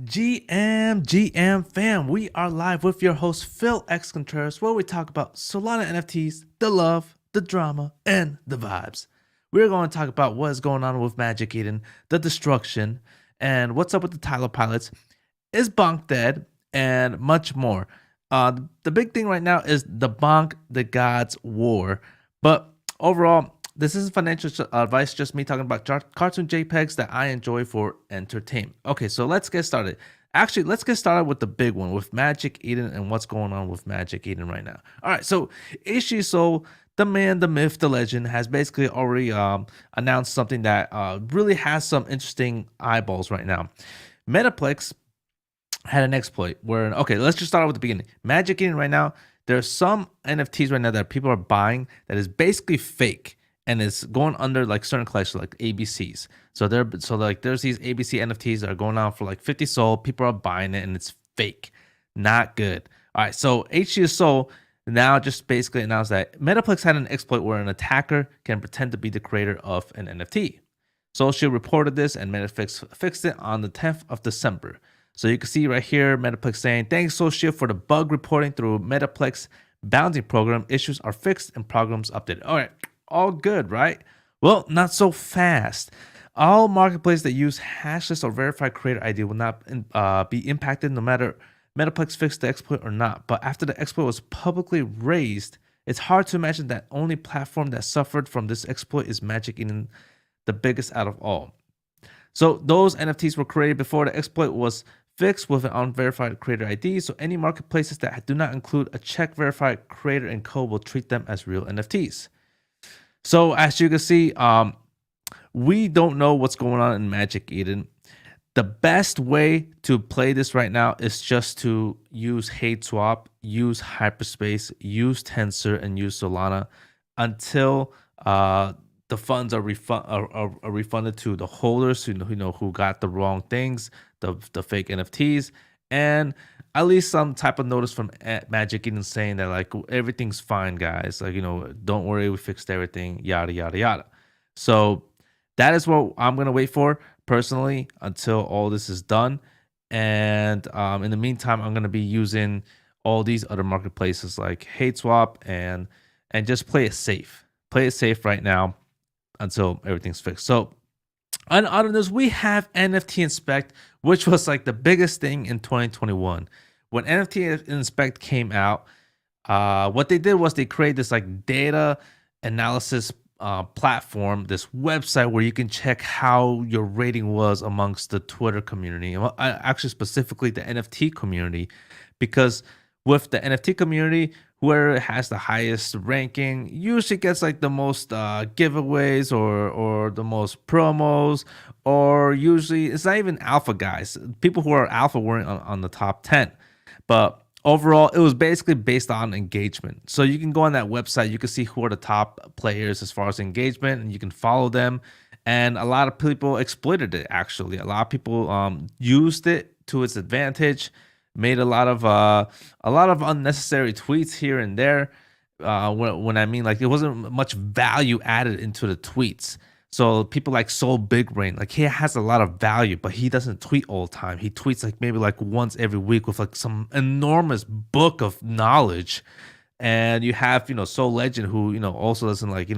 GM fam, we are live with your host Phil X Contreras, where we talk about Solana NFTs, the love, the drama, and the vibes. We're going to talk about what is going on with Magic Eden, the destruction, and what's up with the Taiyo pilots. Is Bonk dead, and much more. The big thing right now is the Bonk the Gods War, but overall, this isn't financial advice, just me talking about cartoon JPEGs that I enjoy for entertainment. Okay, so let's get started. Actually, let's get started with the big one, with Magic Eden and what's going on with Magic Eden right now. All right, so Ishiso, the man, the myth, the legend, has basically already announced something that really has some interesting eyeballs right now. Metaplex had an exploit where, okay, let's just start out with the beginning. Magic Eden right now, there are some NFTs right now that people are buying that is basically fake and it's going under like certain collections like ABCs. So there's these ABC NFTs that are going on for like 50 SOL. People are buying it and it's fake. Not good. All right, so HCSO now just basically announced that Metaplex had an exploit where an attacker can pretend to be the creator of an NFT. Social reported this and Metaplex fixed it on the 10th of December. So you can see right here, Metaplex saying, thanks Social for the bug reporting through Metaplex bounty program. Issues are fixed and programs updated. All right, all good, right? Well, not so fast. All marketplaces that use hashless or verified creator ID will not be impacted no matter Metaplex fixed the exploit or not. But after the exploit was publicly raised, it's hard to imagine that only platform that suffered from this exploit is Magic Eden, the biggest out of all. So those NFTs were created before the exploit was fixed with an unverified creator ID. So any marketplaces that do not include a check verified creator and code will treat them as real NFTs. So as you can see, we don't know what's going on in Magic Eden. The best way to play this right now is just to use hate swap, use hyperspace, use Tensor, and use Solana until the funds are refunded to the holders who got the wrong things, the fake NFTs, and at least some type of notice from Magic Eden saying that like everything's fine, guys. Like, don't worry, we fixed everything, yada yada yada. So that is what I'm gonna wait for personally until all this is done. And in the meantime, I'm gonna be using all these other marketplaces like HateSwap and just play it safe. Play it safe right now until everything's fixed. So on other news, we have NFT Inspect, which was like the biggest thing in 2021. When NFT Inspect came out, what they did was they created this like data analysis platform, this website where you can check how your rating was amongst the Twitter community, actually specifically the NFT community, because with the NFT community, whoever has the highest ranking usually gets like the most giveaways or the most promos, or usually it's not even alpha guys. People who are alpha weren't on the top 10. But overall, it was basically based on engagement. So you can go on that website, you can see who are the top players as far as engagement, and you can follow them. And a lot of people exploited it, actually. A lot of people used it to its advantage, made a lot of unnecessary tweets here and there. When I mean, like, it wasn't much value added into the tweets. So people like Soul Big Brain, like, he has a lot of value, but he doesn't tweet all the time. He tweets like maybe like once every week with like some enormous book of knowledge. And you have, Soul Legend, who, also doesn't like,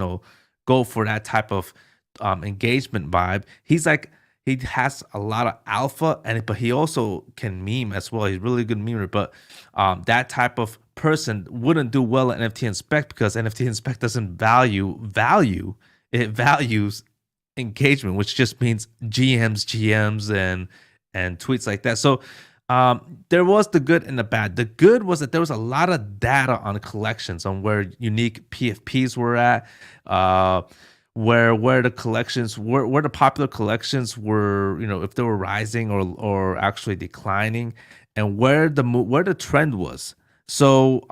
go for that type of engagement vibe. He's like, he has a lot of alpha, but he also can meme as well. He's a really good memer, but that type of person wouldn't do well at NFT Inspect because NFT Inspect doesn't value. It values engagement, which just means GMs, and tweets like that. So there was the good and the bad. The good was that there was a lot of data on collections, on where unique PFPs were at, where the collections where the popular collections were, if they were rising or actually declining, and where the trend was. So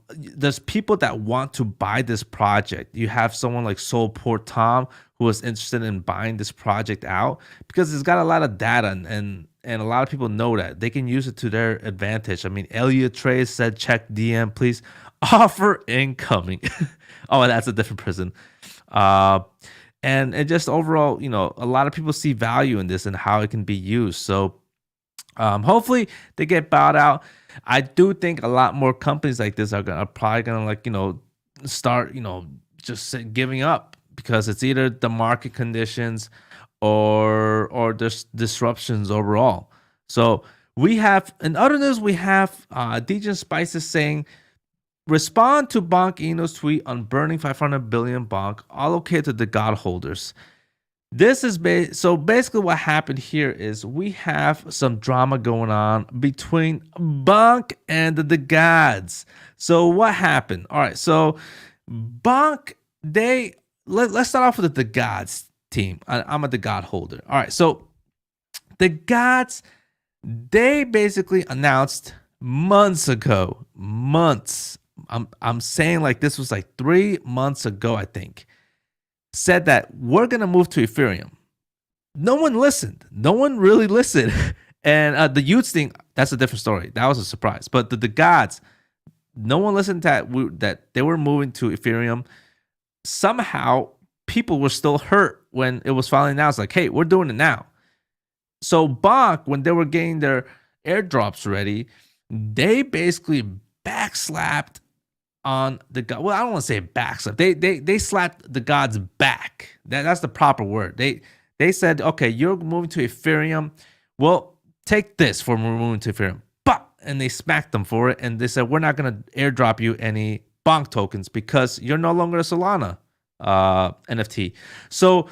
there's people that want to buy this project. You have someone like Soulport Tom who is interested in buying this project out because it's got a lot of data, and a lot of people know that they can use it to their advantage. I mean, Elliot Trey said, check DM, please. Offer incoming. Oh, that's a different person. And just overall, a lot of people see value in this and how it can be used. So Hopefully they get bought out. I do think a lot more companies like this are probably gonna start just giving up because it's either the market conditions or there's disruptions overall. So we have in other news we have DJ Spices saying respond to Bonk Eno's tweet on burning 500 billion Bonk allocated to the God holders. This is so basically what happened here is we have some drama going on between Bonk and the Degods. So what happened? All right, so Bonk, let's start off with the Degods team. I'm a Degod holder. All right, so the Degods, they basically announced months ago, I'm saying like this was like 3 months ago, I think, said that we're going to move to Ethereum. No one listened. No one really listened. And the Utes thing, that's a different story. That was a surprise. But the Gods, no one listened to that they were moving to Ethereum. Somehow, people were still hurt when it was finally announced, like, hey, we're doing it now. So Bonk, when they were getting their airdrops ready, they basically backslapped on the God. Well, I don't want to say backslap. They slapped the Gods back. That's the proper word. They said, okay, you're moving to Ethereum. Well, take this for moving to Ethereum. And they smacked them for it. And they said, we're not going to airdrop you any Bonk tokens because you're no longer a Solana NFT. So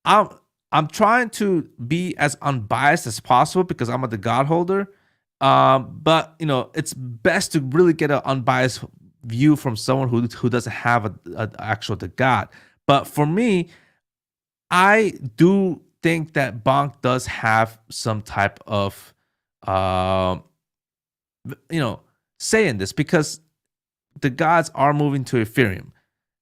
I'm trying to be as unbiased as possible because I'm the God holder. But it's best to really get an unbiased view from someone who doesn't have an actual God. But for me, I do think that Bonk does have some type of say in this because the Gods are moving to Ethereum.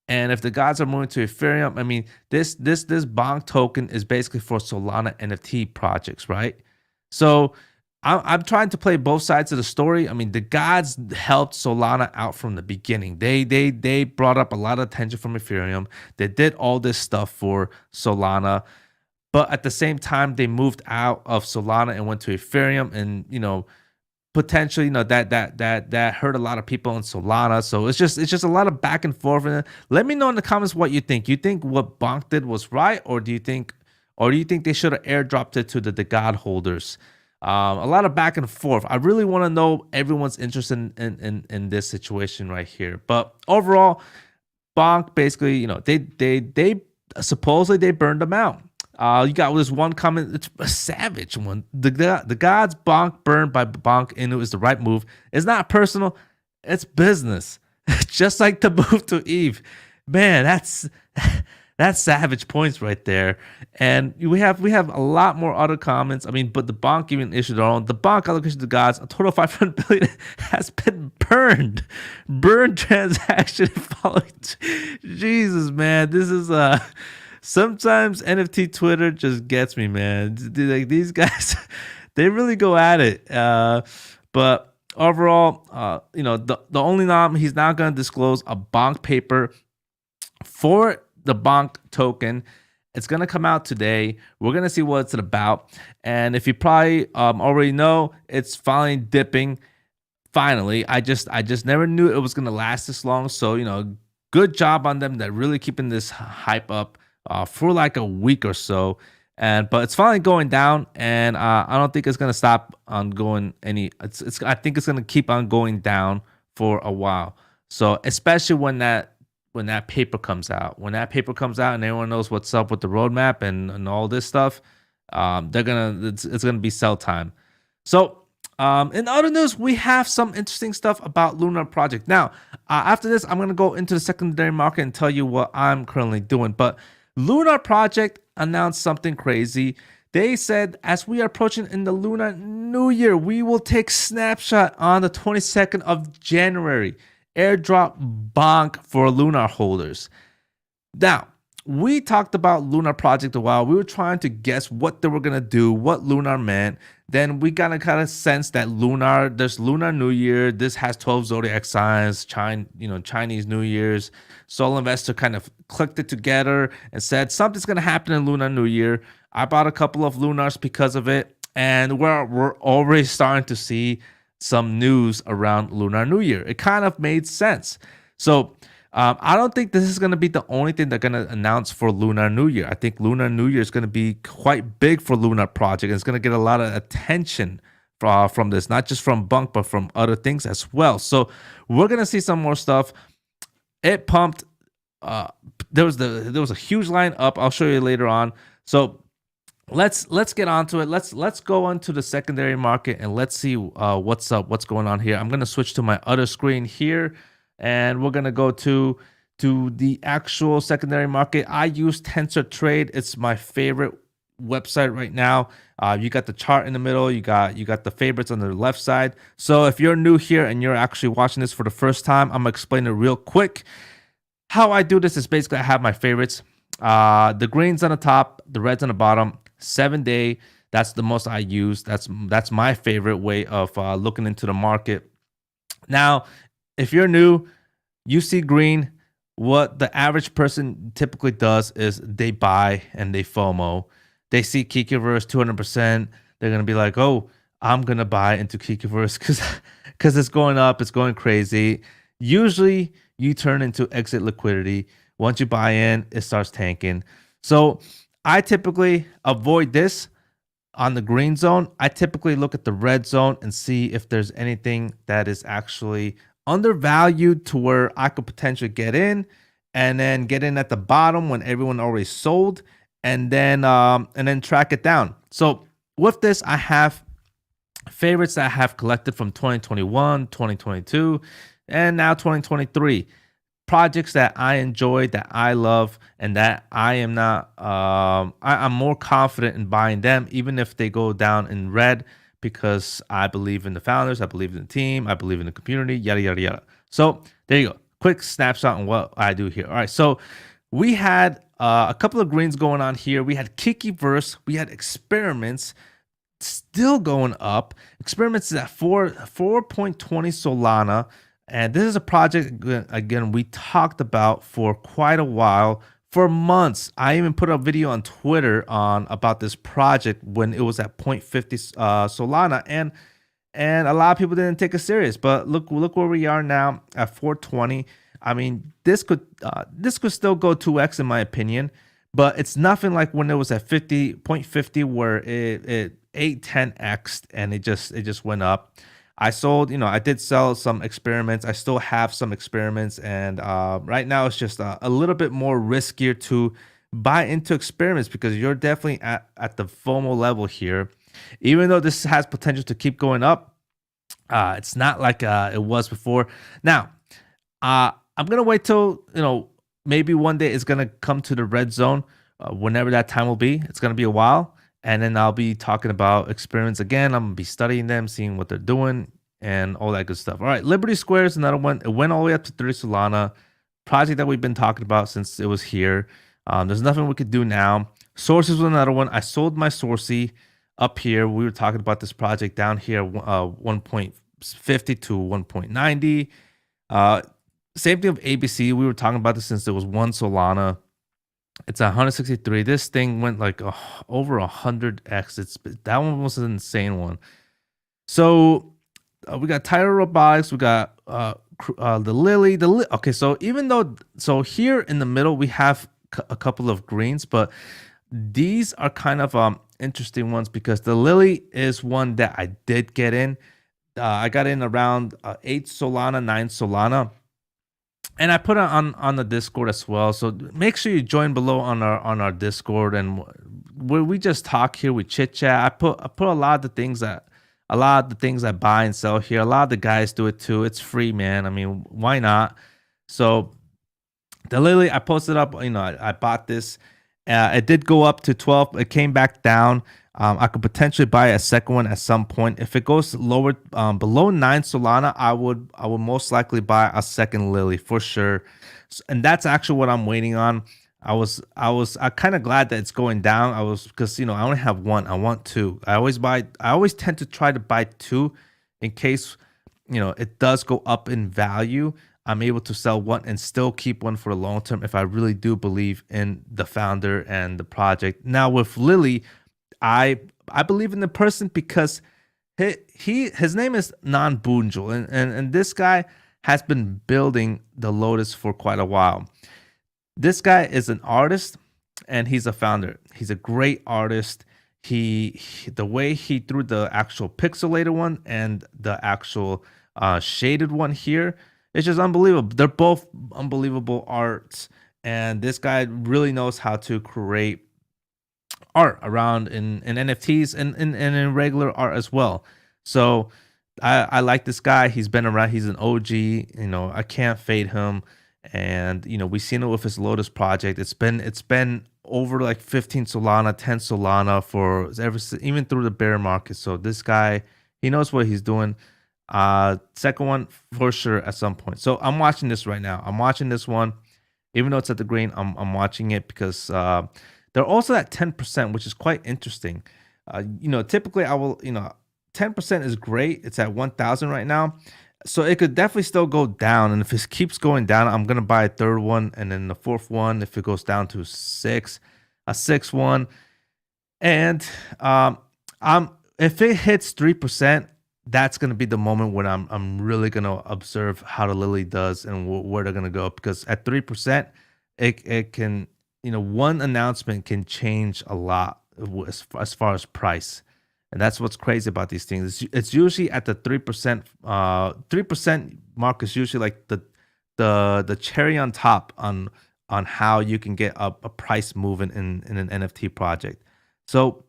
And if the Gods are moving to Ethereum, I mean, this Bonk token is basically for Solana NFT projects, right? So I'm trying to play both sides of the story. I mean, the Gods helped Solana out from the beginning. They brought up a lot of attention from Ethereum. They did all this stuff for Solana, but at the same time, they moved out of Solana and went to Ethereum, and potentially, that hurt a lot of people in Solana. So it's just a lot of back and forth. And let me know in the comments what you think. You think what Bonk did was right, or do you think they should have airdropped it to the God holders? A lot of back and forth. I really want to know everyone's interest in this situation right here. But overall, Bonk basically, they supposedly they burned them out. You got this one comment, it's a savage one. The Gods Bonk burned by Bonk Inu is the right move. It's not personal, it's business. Just like the move to Eve. Man, that's savage points right there. And we have a lot more other comments. I mean, but the Bonk even issued their own. The Bonk allocation to Gods, a total of 500 billion has been burned. Burned transaction following. Jesus, man, this is sometimes NFT Twitter just gets me, man. Like these guys, they really go at it. But overall, the only he's not going to disclose a Bonk paper for the Bonk token. It's going to come out today. We're going to see what it's about. And if you probably already know, it's finally dipping. Finally, I just never knew it was going to last this long. So, good job on them. They're really keeping this hype up for like a week or so. But it's finally going down, and I don't think it's going to stop on going any. I think it's going to keep on going down for a while. So especially when that paper comes out. When that paper comes out and everyone knows what's up with the roadmap and all this stuff, it's gonna be sell time. So in other news, we have some interesting stuff about Lunar Project. Now, after this, I'm gonna go into the secondary market and tell you what I'm currently doing. But Lunar Project announced something crazy. They said, as we are approaching in the Lunar New Year, we will take snapshot on the 22nd of January. Airdrop Bonk for Lunar holders. Now, we talked about Lunar Project a while. We were trying to guess what they were going to do, what Lunar meant. Then we got to kind of sense that there's Lunar New Year. This has 12 zodiac signs, Chinese New Year's. Soul Investor kind of clicked it together and said something's going to happen in Lunar New Year. I bought a couple of Lunars because of it. and we're already starting to see some news around Lunar New Year. It kind of made sense. So I don't think this is going to be the only thing they're going to announce for Lunar New Year. I think Lunar New Year is going to be quite big for Lunar Project. It's going to get a lot of attention from this, not just from Bonk, but from other things as well. So we're going to see some more stuff. It pumped. There was a huge line up. I'll show you later on. So let's get onto it. Let's go onto the secondary market and let's see what's up, what's going on here. I'm gonna switch to my other screen here, and we're gonna go to the actual secondary market. I use TensorTrade. It's my favorite website right now. You got the chart in the middle. You got the favorites on the left side. So if you're new here and you're actually watching this for the first time, I'm gonna explain it real quick. How I do this is basically I have my favorites. The greens on the top, the reds on the bottom. 7-day, that's the most I use. That's my favorite way of looking into the market. Now, if you're new, you see green. What the average person typically does is they buy and they FOMO. They see Kikiverse 200%. They're gonna be like, "Oh, I'm gonna buy into Kikiverse because it's going up, it's going crazy." Usually, you turn into exit liquidity. Once you buy in, it starts tanking. So I typically avoid this on the green zone. I typically look at the red zone and see if there's anything that is actually undervalued to where I could potentially get in, and then get in at the bottom when everyone already sold, and then track it down. So with this, I have favorites that I have collected from 2021, 2022, and now 2023. Projects that I enjoy, that I love, and that I am not, I'm more confident in buying them, even if they go down in red, because I believe in the founders, I believe in the team, I believe in the community, yada, yada, yada. So there you go. Quick snapshot on what I do here. All right. So we had a couple of greens going on here. We had Kikiverse, we had Experiments still going up. Experiments is at 4.20 Solana. And this is a project, again, we talked about for quite a while, for months. I even put a video on Twitter about this project when it was at 0.50 Solana, and a lot of people didn't take it serious. But look where we are now at 420. I mean, this could still go 2x in my opinion, but it's nothing like when it was at 0.50 where it 8-10x and it just went up. I sold, I did sell some Experiments. I still have some Experiments. And right now it's just a little bit more riskier to buy into Experiments because you're definitely at the FOMO level here. Even though this has potential to keep going up, it's not like it was before. Now, I'm going to wait till, maybe one day it's going to come to the red zone. Whenever that time will be, it's going to be a while. And then I'll be talking about Experiments again. I'm going to be studying them, seeing what they're doing, and all that good stuff. All right, Liberty Square is another one. It went all the way up to 30 Solana. Project that we've been talking about since it was here. There's nothing we could do now. Sources was another one. I sold my Sourcey up here. We were talking about this project down here, 1.50 to 1.90. Same thing with ABC. We were talking about this since there was 1 Solana. It's 163. This thing went like over 100x. That one was an insane one. So we got Taiyo Robotics. We got the Lily. Okay, so here in the middle we have a couple of greens, but these are kind of interesting ones because the Lily is one that I did get in. I got in around 8 Solana, 9 Solana. And I put it on the Discord as well. So make sure you join below on our Discord, and where we just talk here, we chit chat. I put a lot of the things that I buy and sell here. A lot of the guys do it too. It's free, man. I mean, why not? So the Lily, I posted up. I bought this. It did go up to 12. It came back down. I could potentially buy a second one at some point. If it goes lower, below 9 Solana, I would most likely buy a second Lily for sure. And that's actually what I'm waiting on. I kind of glad that it's going down. Because I only have one. I want two. I always tend to try to buy two in case it does go up in value. I'm able to sell one and still keep one for the long term if I really do believe in the founder and the project. Now with Lily, I I believe in the person because his name is Nan Bunjul, and this guy has been building the Lotus for quite a while. This guy is an artist and he's a founder. He's a great artist. The way he threw the actual pixelated one and the actual shaded one here, it's just unbelievable. They're both unbelievable arts, and this guy really knows how to create art around in NFTs and in regular art as well. So I like this guy. He's been around. He's an OG. I can't fade him. And we've seen it with his Lotus project. It's been over like 15 Solana, 10 Solana for even through the bear market. So this guy, he knows what he's doing. Second one for sure at some point. So I'm watching this right now. I'm watching this one, even though it's at the green. I'm watching it because they're also at 10%, which is quite interesting. Typically I will 10% is great. It's at 1,000 right now. So it could definitely still go down. And if it keeps going down, I'm going to buy a third one. And then the fourth one, if it goes down to a sixth one. And if it hits 3%, that's going to be the moment when I'm really going to observe how the Lily does and where they're going to go. Because at 3%, it can, one announcement can change a lot as far as price. And that's what's crazy about these things. It's usually at the 3%. 3% mark is usually like the cherry on top on how you can get a price moving in an NFT project. So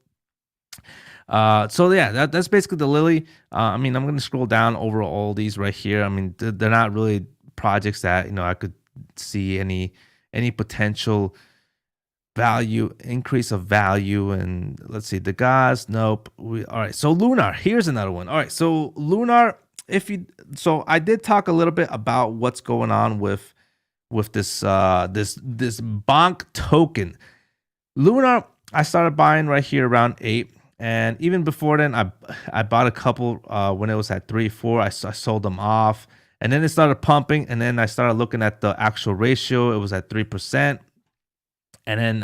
yeah, that's basically the Lily. I'm going to scroll down over all these right here. They're not really projects that I could see any potential increase of value. And let's see, the guys, nope. All right, so Lunar, here's another one. All right, so Lunar, so I did talk a little bit about what's going on with this this Bonk token. Lunar, I started buying right here around 8, and even before then I bought a couple when it was at 3, 4. I sold them off, and then it started pumping, and then I started looking at the actual ratio. It was at 3%. And then,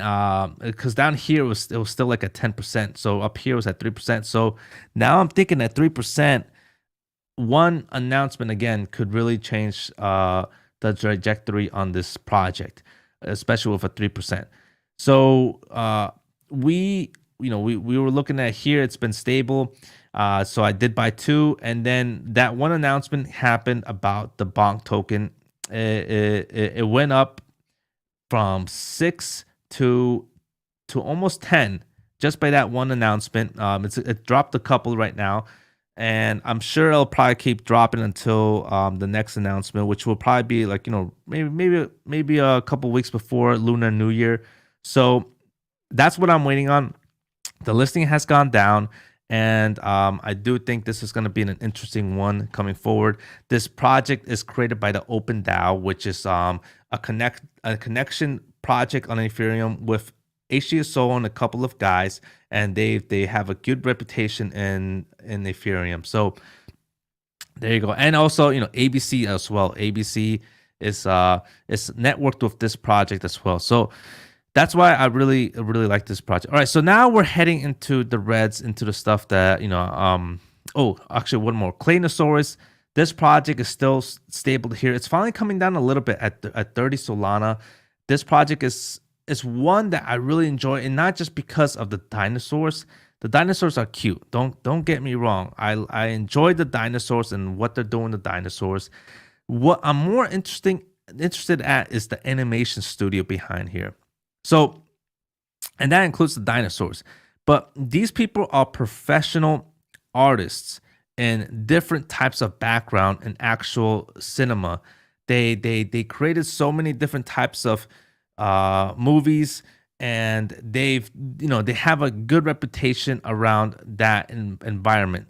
because down here it was still like at 10%. So up here was at 3%. So now I'm thinking at 3%, one announcement again could really change the trajectory on this project, especially with a 3%. So we were looking at here. It's been stable. So I did buy 2, and then that one announcement happened about the Bonk token. It went up from 6 to almost 10 just by that one announcement. It dropped a couple right now, and I'm sure it'll probably keep dropping until the next announcement, which will probably be like maybe a couple weeks before Lunar New Year. So that's what I'm waiting on. The listing has gone down, and I do think this is going to be an interesting one coming forward. This project is created by the vvdao, which is a connection project on Ethereum with HDSO and a couple of guys, and they have a good reputation in Ethereum. So there you go. And also ABC as well. ABC is networked with this project as well. So that's why I really like this project. All right, so now we're heading into the reds, into the stuff that oh, actually one more. Claynosaurz. This project is still stable here. It's finally coming down a little bit at 30 Solana. This project is one that I really enjoy, and not just because of the dinosaurs. The dinosaurs are cute. Don't get me wrong. I enjoy the dinosaurs and what they're doing to dinosaurs. What I'm more interested at is the animation studio behind here. So, and that includes the dinosaurs. But these people are professional artists in different types of background and actual cinema. They created so many different types of movies, and they have a good reputation around that environment.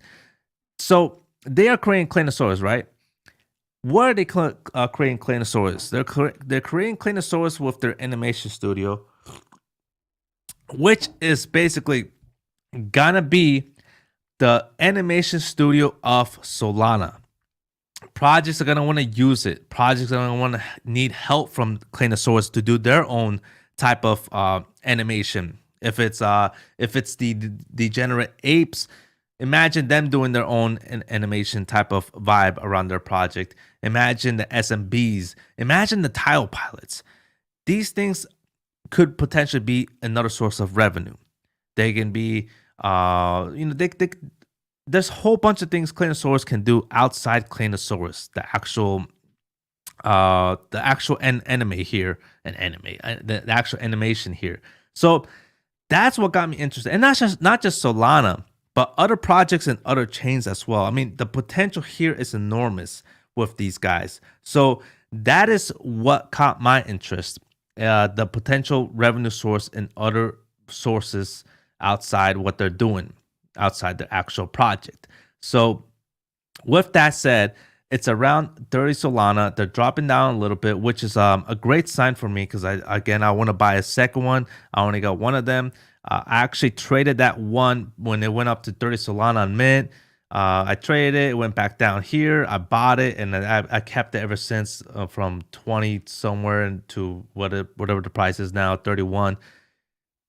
So they are creating Claynosaurz, right? What are they creating Claynosaurz? They're creating Claynosaurz with their animation studio, which is basically gonna be the animation studio of Solana. Projects are going to want to use it. Projects are going to want to need help from Claynosaurz to do their own type of animation. If it's the degenerate apes, imagine them doing their own animation type of vibe around their project. Imagine the SMBs. Imagine the tile pilots. These things could potentially be another source of revenue. They can be, there's a whole bunch of things Claynosaurz can do outside Claynosaurz, the actual anime here, the actual animation here. So that's what got me interested, and not just Solana, but other projects and other chains as well. I mean, the potential here is enormous with these guys. So that is what caught my interest. The potential revenue source in other sources outside what they're doing, outside the actual project. So with that said, it's around 30 Solana. They're dropping down a little bit, which is a great sign for me because I want to buy a second one. I only got one of them. I actually traded that one when it went up to 30 Solana on Mint. I traded it. It went back down here. I bought it, and I kept it ever since, from 20 somewhere to whatever the price is now, 31.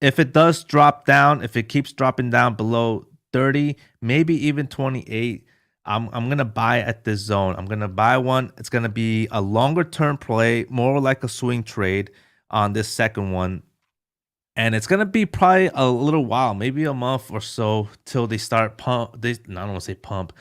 If it does drop down, if it keeps dropping down below 30, maybe even 28, I'm gonna buy at this zone. I'm gonna buy one. It's gonna be a longer term play, more like a swing trade on this second one. And it's gonna be probably a little while, maybe a month or so, till they start pump. I don't want to say pump.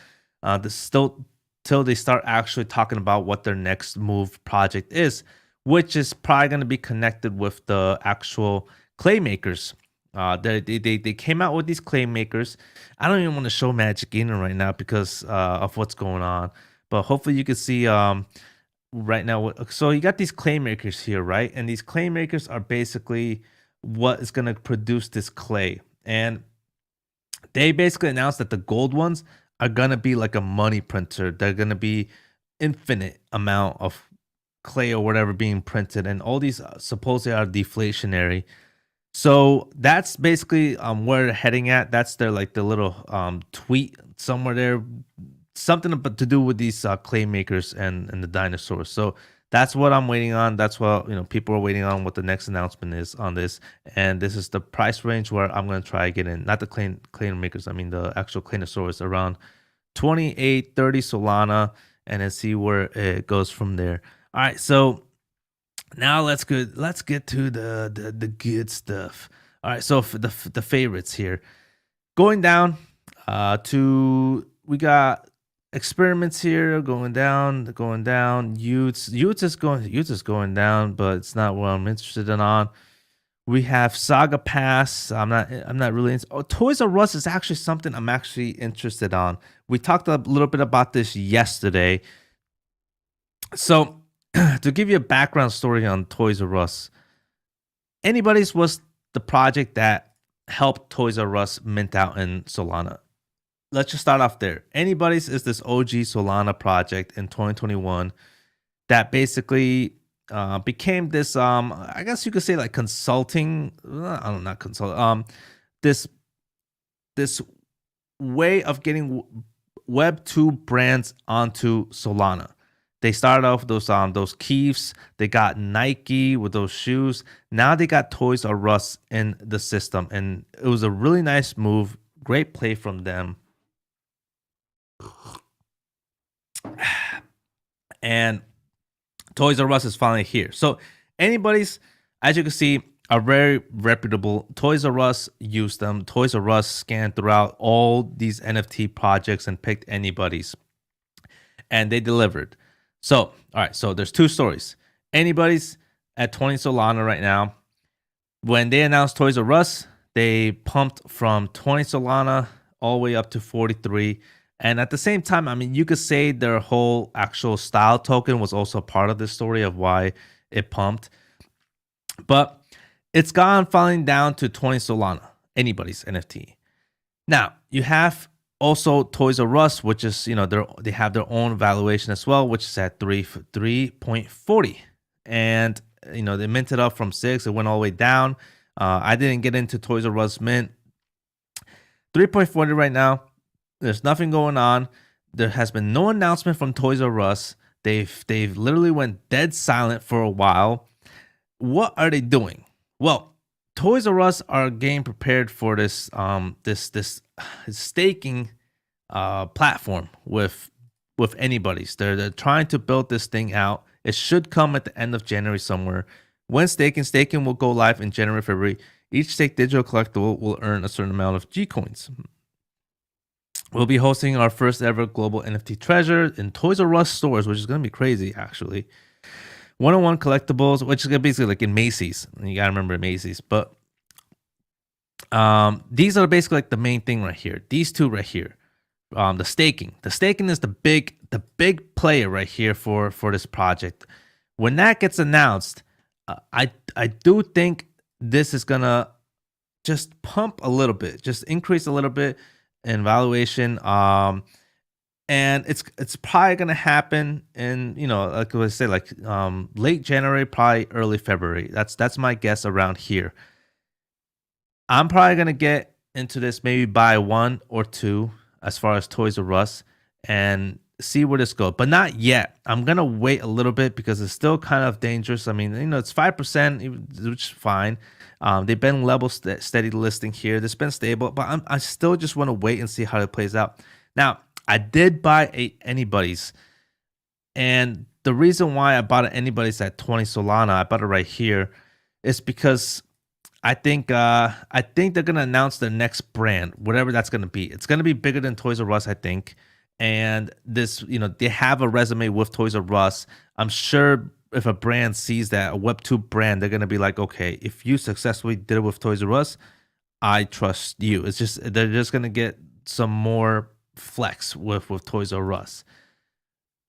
Till they start actually talking about what their next move project is, which is probably gonna be connected with the actual clay makers. They came out with these clay makers. I don't even want to show Magic Eden right now because of what's going on. But hopefully you can see right now. So you got these clay makers here, right? And these clay makers are basically what is going to produce this clay. And they basically announced that the gold ones are going to be like a money printer. They're going to be infinite amount of clay or whatever being printed. And all these supposedly are deflationary. So that's basically where they're heading at. That's their the little tweet somewhere there, something to do with these clay makers and the dinosaurs. So that's what I'm waiting on. That's what people are waiting on. What the next announcement is on this, and this is the price range where I'm gonna try to get in. Not the clay makers. I mean the actual Claynosaurz, around 28, 30 Solana, and then see where it goes from there. All right, so. Now let's get to the good stuff. All right, so for the favorites here, going down we got experiments here going down. Utes is going down, but it's not what I'm interested in on. We have Saga Pass. I'm not really Toys R Us is actually something I'm actually interested on. We talked a little bit about this yesterday. So to give you a background story on Toys R Us, Anybody's was the project that helped Toys R Us mint out in Solana. Let's just start off there. Anybody's is this OG Solana project in 2021 that basically became this, I guess you could say like consulting, I don't know, not consult, this way of getting Web 2 brands onto Solana. They started off with those Keefs. They got Nike with those shoes. Now they got Toys R Us in the system, and it was a really nice move. Great play from them. And Toys R Us is finally here. So Anybody's, as you can see, are very reputable. Toys R Us used them. Toys R Us scanned throughout all these NFT projects and picked Anybody's, and they delivered. So, all right, so there's two stories. Anybody's at 20 Solana right now. When they announced Toys R Us, they pumped from 20 Solana all the way up to 43. And at the same time, I mean, you could say their whole actual style token was also part of the story of why it pumped. But it's gone falling down to 20 Solana, Anybody's NFT. Now, you have also Toys R Us, which is, they have their own valuation as well, which is at 3.40. And, they minted up from 6. It went all the way down. I didn't get into Toys R Us mint. 3.40 right now. There's nothing going on. There has been no announcement from Toys R Us. They've literally went dead silent for a while. What are they doing? Well, Toys R Us are getting prepared for this staking platform with anybody's. They're trying to build this thing out. It should come at the end of January somewhere. When staking will go live in January, February. Each stake digital collectible will earn a certain amount of G coins. We'll be hosting our first ever global NFT treasure in Toys R Us stores, which is going to be crazy, actually. One-on-one collectibles, which is basically like in Macy's. You got to remember Macy's. But these are basically like the main thing right here. These two right here. The staking. The staking is the big player right here for this project. When that gets announced, I do think this is going to just pump a little bit, just increase a little bit in valuation, and it's probably gonna happen in, like I say, like late January, probably early February. That's my guess around here. I'm probably gonna get into this, maybe buy one or two as far as Toys R Us and see where this goes, but not yet. I'm gonna wait a little bit because it's still kind of dangerous. I mean, it's 5%, which is fine. They've been level steady listing here. It's been stable, but I still just want to wait and see how it plays out. Now, I did buy Anybody's, and the reason why I bought Anybody's at 20 Solana, I bought it right here, is because I think they're gonna announce their next brand, whatever that's gonna be. It's gonna be bigger than Toys R Us, I think. And this, they have a resume with Toys R Us. I'm sure if a brand sees that, a Web2 brand, they're gonna be like, okay, if you successfully did it with Toys R Us, I trust you. It's just they're just gonna get some more flex with Toys R Us.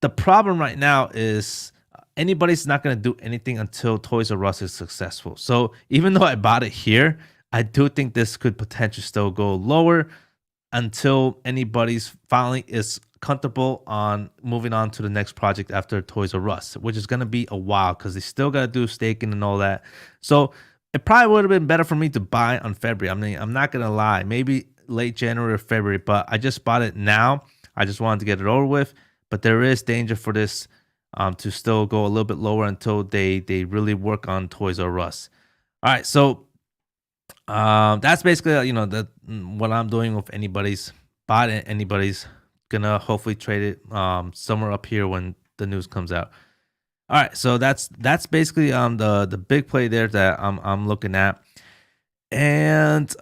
The problem right now is Anybody's not gonna do anything until Toys R Us is successful. So even though I bought it here, I do think this could potentially still go lower until Anybody's finally is comfortable on moving on to the next project after Toys R Us, which is going to be a while because they still got to do staking and all that. So it probably would have been better for me to buy on February. I mean, I'm not going to lie, maybe late January or February, but I just bought it now. I just wanted to get it over with, but there is danger for this to still go a little bit lower until they really work on Toys R Us. All right, so that's basically what I'm doing with Anybody's. Bought Anybody's. Gonna hopefully trade it somewhere up here when the news comes out. All right, so that's basically the big play there that I'm looking at. And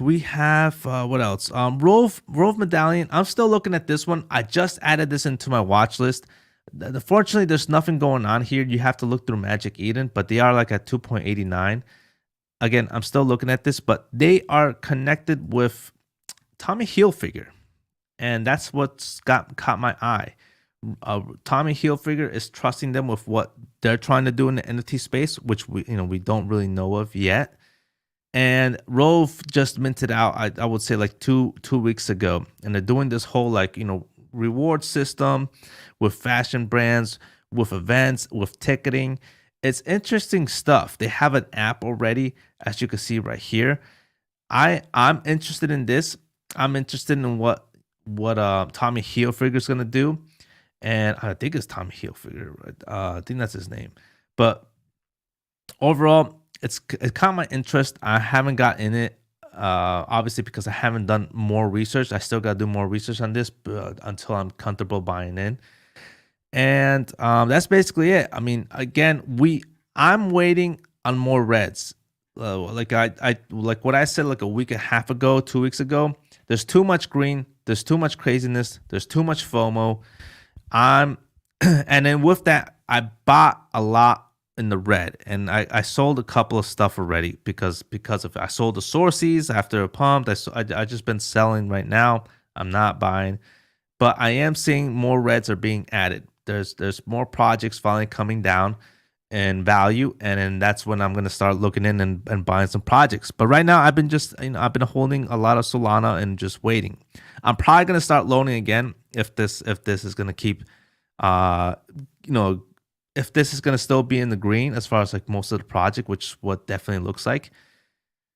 we have what else? Rove Medallion. I'm still looking at this one. I just added this into my watch list. Fortunately, there's nothing going on here. You have to look through Magic Eden, but they are like at 2.89. Again, I'm still looking at this, but they are connected with Tommy Hilfiger. And that's what's caught my eye. Tommy Hilfiger is trusting them with what they're trying to do in the NFT space, which we don't really know of yet. And Rove just minted out, I would say like two weeks ago, and they're doing this whole reward system with fashion brands, with events, with ticketing. It's interesting stuff. They have an app already, as you can see right here. I'm interested in this. I'm interested in what Tommy Hilfiger is gonna do, and I think it's Tommy Hilfiger. Right? I think that's his name. But overall, it caught my interest. I haven't got in it, obviously, because I haven't done more research. I still gotta do more research on this until I'm comfortable buying in. And that's basically it. I mean, again, I'm waiting on more reds. Like what I said like a week and a half ago, 2 weeks ago. There's too much green. There's too much craziness. There's too much FOMO. And then with that, I bought a lot in the red, and I sold a couple of stuff already because of it. I sold the sources after a pump. I just been selling right now. I'm not buying, but I am seeing more reds are being added. There's more projects finally coming down in value, and then that's when I'm gonna start looking in and buying some projects. But right now, I've been holding a lot of Solana and just waiting. I'm probably gonna start loaning again if this is gonna keep, if this is gonna still be in the green as far as like most of the project, which is what definitely looks like.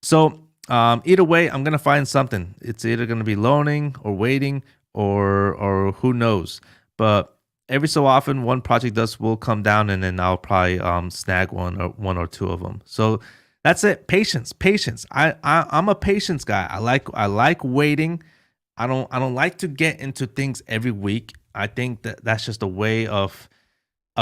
So either way, I'm gonna find something. It's either gonna be loaning or waiting or who knows. But every so often, one project will come down, and then I'll probably snag one or two of them. So That's it. Patience. I'm a patience guy. I like waiting. I don't like to get into things every week. I think that that's just a way of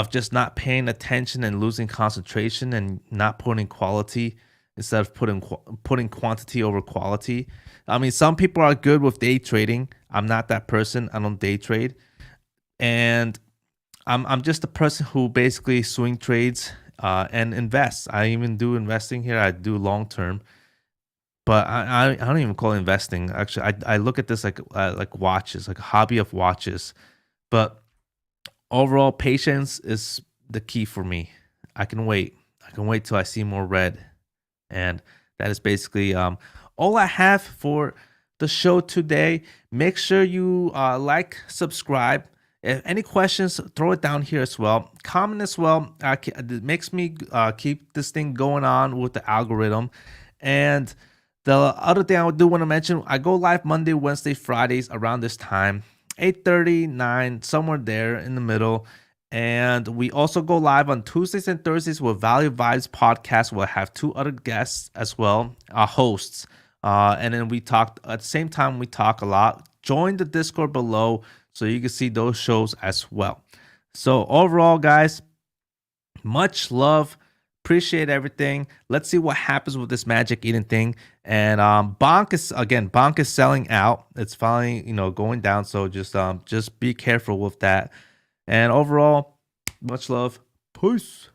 just not paying attention and losing concentration and not putting quality instead of putting quantity over quality. I mean, some people are good with day trading. I'm not that person. I don't day trade, and I'm just a person who basically swing trades and invests. I even do investing here. I do long term, but I don't even call it investing. Actually, I look at this like watches, like a hobby of watches. But overall, patience is the key for me. I can wait. I can wait till I see more red, and that is basically all I have for the show today. Make sure you like, subscribe. If any questions, throw it down here as well. Comment as well. It makes me keep this thing going on with the algorithm. And the other thing I do want to mention, I go live Monday, Wednesday, Fridays around this time, 8:30, 9, somewhere there in the middle. And we also go live on Tuesdays and Thursdays with Value Vibes podcast. We'll have two other guests as well, hosts. And then we talk at the same time. We talk a lot. Join the Discord below so you can see those shows as well. So overall, guys, much love. Appreciate everything. Let's see what happens with this Magic Eden thing. And Bonk is selling out. It's finally going down. So just be careful with that. And overall, much love. Peace.